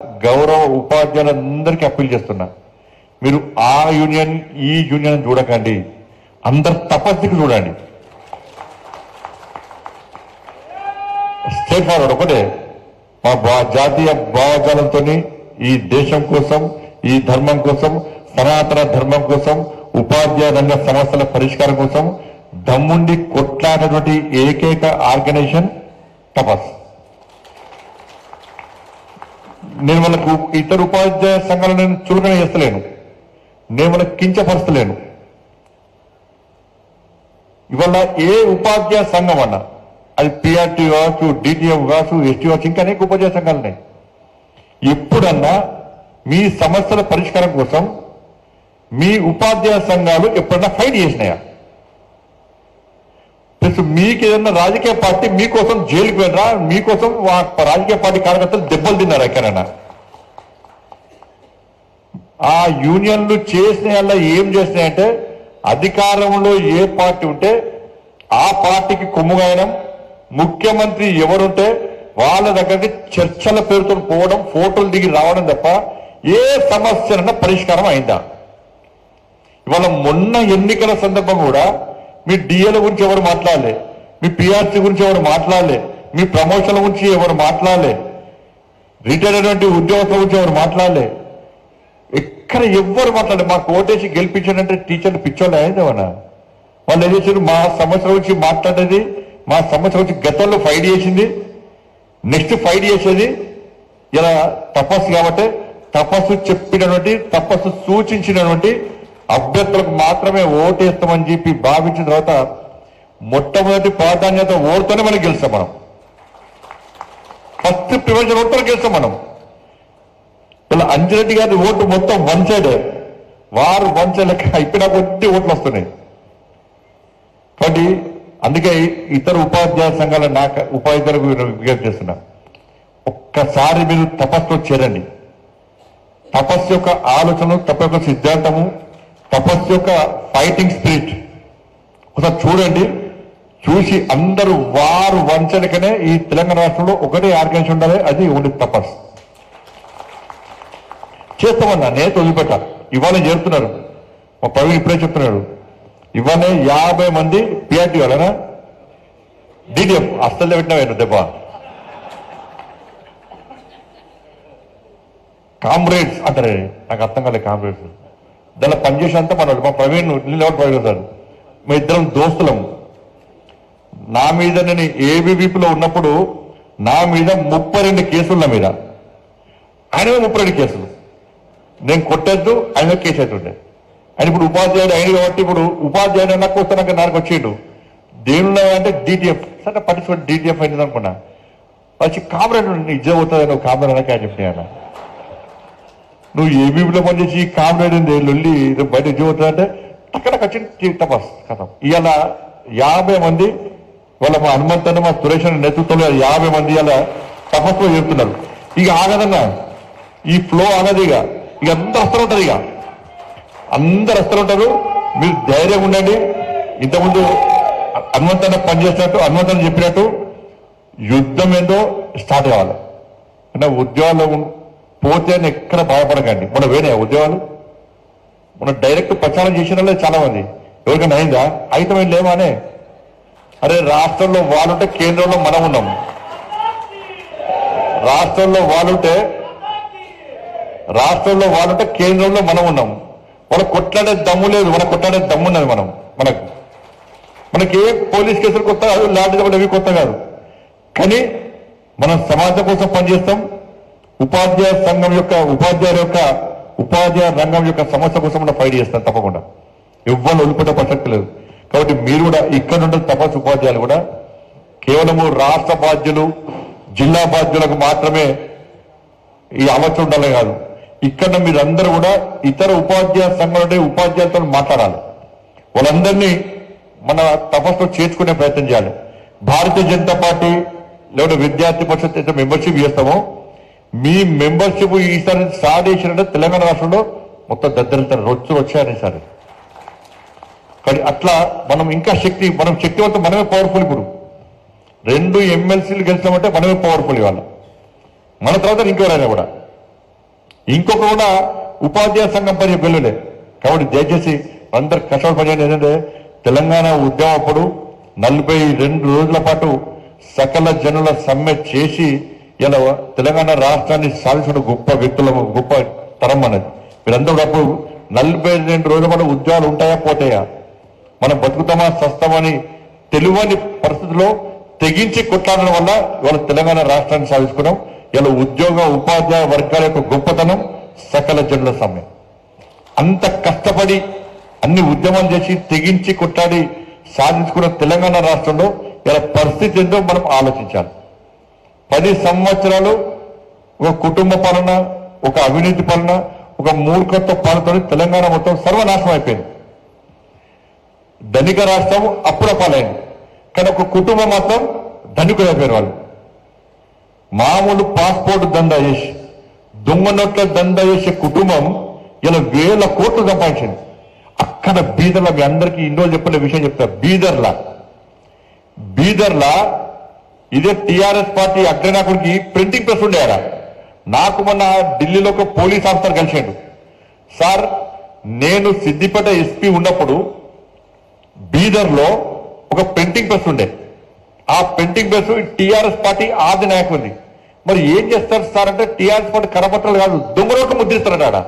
గౌరవ ఉపాధ్యాయులందరికీ అప్పీల్ చేస్తున్నా, మీరు ఆ యూనియన్ ఈ యూనియన్ చూడకండి, అందరు తపస్సుకి చూడండి. స్ట్రేట్ ఫార్వర్డ్ ఒకటే, మా జాతీయ భావజాలంతో ఈ దేశం కోసం, ఈ ధర్మం కోసం, సనాతన ధర్మం కోసం, ఉపాధ్యాయ రంగ సమస్యల పరిష్కారం కోసం దమ్ముండి కొట్లాడినటువంటి ఏకైక ఆర్గనైజేషన్ తపస్. నేను వాళ్ళకు ఇతర ఉపాధ్యాయ సంఘాలను నేను చులకన చేస్తలేను, నేను వాళ్ళకి కించపరచలేను. ఇవాళ ఏ ఉపాధ్యాయ సంఘం అన్నా, అది పిఆర్టీ కావచ్చు, డిటిఎఫ్ కావచ్చు, ఎస్టీ కావచ్చు, ఇంకా అనేక ఉపాధ్యాయ సంఘాలు ఉన్నాయి. ఎప్పుడన్నా మీ సమస్యల పరిష్కారం కోసం మీ ఉపాధ్యాయ సంఘాలు ఎప్పుడన్నా ఫైట్ చేసినాయా? ప్లస్ మీకు ఏదన్నా రాజకీయ పార్టీ మీకోసం జైలుకి వెళ్ళరా, మీకోసం రాజకీయ పార్టీ కార్యకర్తలు దెబ్బలు తిన్నారా ఎక్కడైనా? ఆ యూనియన్లు చేసిన ఏం చేసినాయంటే, అధికారంలో ఏ పార్టీ ఉంటే ఆ పార్టీకి కొమ్ముగాయనం, ముఖ్యమంత్రి ఎవరుంటే వాళ్ళ దగ్గరికి చర్చల పేరుతో పోవడం, ఫోటోలు దిగి రావడం తప్ప ఏ సమస్యలన్నా పరిష్కారం అయిందా? ఇవాళ మొన్న ఎన్నికల సందర్భం కూడా మీ డిఏల గురించి ఎవరు మాట్లాడలే, మీ పిఆర్సీ గురించి ఎవరు మాట్లాడలే, మీ ప్రమోషన్ల గురించి ఎవరు మాట్లాడలే, రిటైర్డ్ అయినటువంటి ఉద్యోగస్తుల గురించి ఎవరు మాట్లాడలే. ఎక్కడ ఎవ్వరు మాట్లాడలే. మాకు ఓటేసి గెలిపించారంటే టీచర్లు పిచ్చోళ్ళు అయిందేమన్నా? వాళ్ళు ఏం చేశారు? మా సమస్య గురించి మాట్లాడేది, మా సమస్య గురించి గతంలో ఫైట్ చేసింది, నెక్స్ట్ ఫైట్ చేసేది ఇలా తపస్సు. కాబట్టి తపస్సు చెప్పినటువంటి, తపస్సు సూచించినటువంటి అభ్యర్థులకు మాత్రమే ఓటేస్తామని చెప్పి భావించిన తర్వాత మొట్టమొదటి ప్రాధాన్యత ఓటుతోనే మనం గెలుస్తాం. మనం ఫస్ట్ ప్రివెన్షన్ ఓటుతో గెలుస్తాం. మనం ఇలా అంజిరెడ్డి గారి ఓటు మొత్తం వన్ సైడ్, వారు వన్ సైడ్ లెక్క అయిపోయినా కొద్ది ఓట్లు వస్తున్నాయి. కాబట్టి అందుకే ఇతర ఉపాధ్యాయ సంఘాల ఉపాధ్యాయులకు విజ్ఞప్తి చేస్తున్నా, ఒక్కసారి మీరు తపస్సులో చేరండి. తపస్సు యొక్క ఆలోచన, తపస్సు యొక్క సిద్ధాంతము, తపస్సు యొక్క ఫైటింగ్ స్పిరిట్ ఒకసారి చూడండి. చూసి అందరూ వారు వంచనికనే ఈ తెలంగాణ రాష్ట్రంలో ఒకటే ఆర్గనైజేషన్ ఉండాలి, అది ఓన్లీ తపస్సు. చేస్తామన్నా, నేను వదిలిపెట్ట. ఇవాళ చేస్తున్నారు, మా ప్రవీణ్ ఇప్పుడే చెప్తున్నాడు. ఇవాళ 50 మంది పిఆర్టీ వాళ్ళనా డిటిఎఫ్ అస్సలు పెట్టినా దెబ్బ కామ్రేడ్స్ అంటారే, నాకు అర్థం కాలేదు కామ్రేడ్స్. దానిలో పనిచేసేంత మన మా ప్రవీణ్ ప్రవీణ్ సార్, మా ఇద్దరం దోస్తులం. నా మీద నేను ఏబీవీపీలో ఉన్నప్పుడు నా మీద 32 కేసులు, నా మీద ఆయన 32 కేసులు. నేను కొట్టద్దు, ఆయన కేసు అవుతుండే. ఆయన ఇప్పుడు ఉపాధ్యాయుడు అయిన కాబట్టి ఇప్పుడు ఉపాధ్యాయుడు నాకు వస్తాను, నాకు వచ్చిండు. దేనిలో అంటే డిటిఎఫ్ సరే పట్టించుకోండి, డిటిఎఫ్ అయింది అనుకున్నా. వచ్చి కామ్రేడ్ ఇజ్జ అవుతుంది, నువ్వు కామ్రేడ్ అనక చెప్పినా, నువ్వు ఏబీబీలో పనిచేసి కామ్రేడ్ ఉంది లొల్లి బయట ఇజ్జ అవుతుంది అంటే అక్కడ వచ్చి తపస్ కథం. ఇవాళ 50 మంది వాళ్ళ మా హనుమంతన్న, మా సురేష్ నేతృత్వంలో 50 మంది ఇలా తపస్సులో చేస్తున్నారు. ఇక ఆగదన్నా, ఈ ఫ్లో ఆగదు. ఇక అందరూ వస్తూ ఉంటారు, ఇక అందరు వస్తూ ఉంటారు. మీరు ధైర్యం ఉండండి. ఇంతకుముందు హనుమంతన్న పనిచేసినట్టు, హనుమంతన్న చెప్పినట్టు యుద్ధం ఏందో స్టార్ట్ కావాలి. అంటే ఉద్యోగాలు పోతే ఎక్కడ భయపడకండి. మన వేరే ఉద్యోగాలు మన డైరెక్ట్ ప్రచారం చేసిన వాళ్ళే చాలా మంది. ఎవరికైనా అయిందా? అయితే మేము లేవానే. అరే రాష్ట్రంలో వాళ్ళుంటే కేంద్రంలో మనం ఉన్నాం. రాష్ట్రంలో వాళ్ళుంటే కేంద్రంలో మనం ఉన్నాం. వాళ్ళకి కొట్లాడే దమ్ము లేదు, మనకు కొట్లాడే దమ్ము ఉన్నది. మనకి ఏ పోలీస్ కేసులు కొత్త కాదు, లాంటి అవి కొత్త కాదు. కానీ మనం సమాజం కోసం పనిచేస్తాం. ఉపాధ్యాయ సంఘం యొక్క ఉపాధ్యాయ రంగం యొక్క సమస్య కోసం మనం ఫైట్ చేస్తాం తప్పకుండా. ఎవ్వరు వదిలిపెట్టే ప్రసక్తి లేదు. కాబట్టి మీరు కూడా ఇక్కడ నుండి తపస్సు ఉపాధ్యాయులు కూడా కేవలము రాష్ట్ర బాధ్యులు, జిల్లా బాధ్యులకు మాత్రమే ఈ ఆలోచన ఉండాలి కాదు. ఇక్కడ మీరందరూ కూడా ఇతర ఉపాధ్యాయ సంఘాలు ఉపాధ్యాయులతో మాట్లాడాలి. వాళ్ళందరినీ మన తపస్సులో చేర్చుకునే ప్రయత్నం చేయాలి. భారతీయ జనతా పార్టీ లేదా విద్యార్థి పరిషత్ అయితే మెంబర్షిప్ చేస్తామో, మీ మెంబర్షిప్ ఈసారి స్టార్ట్ చేసినట్టే తెలంగాణ రాష్ట్రంలో మొత్తం దద్దరిస్తారు, వచ్చాయని సార్. కానీ అట్లా మనం ఇంకా మనం శక్తివంతం, మనమే పవర్ఫుల్. ఇప్పుడు 2 ఎమ్మెల్సీలు గెలిచామంటే మనమే పవర్ఫుల్. ఇవాళ మన తర్వాత ఇంకెవరైనా కూడా ఇంకొక కూడా ఉపాధ్యాయ సంఘం పని వెళ్ళలే. కాబట్టి దయచేసి అందరు కష్టపడి పనిచేయండి. ఏంటంటే తెలంగాణ ఉద్యమం అప్పుడు 42 రోజుల పాటు సకల జనుల సమ్మె చేసి ఇలా తెలంగాణ రాష్ట్రాన్ని సాధించిన గొప్ప వ్యక్తుల గొప్ప తరం అనేది. మీరందరూ అప్పుడు 42 రోజుల పాటు ఉద్యోగాలు ఉంటాయా పోతాయా, మనం బతుకుతామా సస్తామని తెలియని పరిస్థితుల్లో తెగించి కొట్లాడడం వల్ల ఇవాళ తెలంగాణ రాష్ట్రాన్ని సాధించుకున్నాం. ఇలా ఉద్యోగ ఉపాధ్యాయ వర్గాల యొక్క గొప్పతనం సకల జనుల సమ్మె. అంత కష్టపడి అన్ని ఉద్యమాలు చేసి తెగించి కొట్లాడి సాధించుకున్న తెలంగాణ రాష్ట్రంలో ఇలా పరిస్థితి ఏంటో మనం ఆలోచించాలి. 10 సంవత్సరాలు ఒక కుటుంబ పాలన, ఒక అవినీతి పాలన, ఒక మూర్ఖత్వ పాలనతో తెలంగాణ మొత్తం సర్వనాశనం అయిపోయింది. ధనిక రాష్ట్రం అప్పుల పాలైంది, కానీ ఒక కుటుంబం మాత్రం ధనికులు అయిపోయారు. వాళ్ళు మామూలు పాస్పోర్ట్ దందా చేసి దొంగ నోట్ల దందా చేసే కుటుంబం ఇలా 1000 కోట్లు సంపాదించింది. అక్కడ బీదర్లా, మీ అందరికీ ఇన్నో చెప్పలే విషయం చెప్తా. బీదర్లా ఇదే టీఆర్ఎస్ పార్టీ అగ్రనాయకుడికి ప్రింటింగ్ ప్రెస్ ఉండేవారా. నాకు మొన్న ఢిల్లీలో ఒక పోలీస్ ఆఫీసర్ కలిసాడు. సార్, నేను సిద్దిపేట ఎస్పీ ఉన్నప్పుడు బీదర్లో ఒక ప్రింటింగ్ ప్రెస్ ఉండే. ఆ ప్రింటింగ్ ప్రెస్ టీఆర్ఎస్ పార్టీ ఆది నాయకుడిది. మరి ఏం చేస్తారు సార్ అంటే టీఆర్ఎస్ పార్టీ కరపత్రాలు కాదు, దొంగ నోట్లు ముద్రిస్తారట.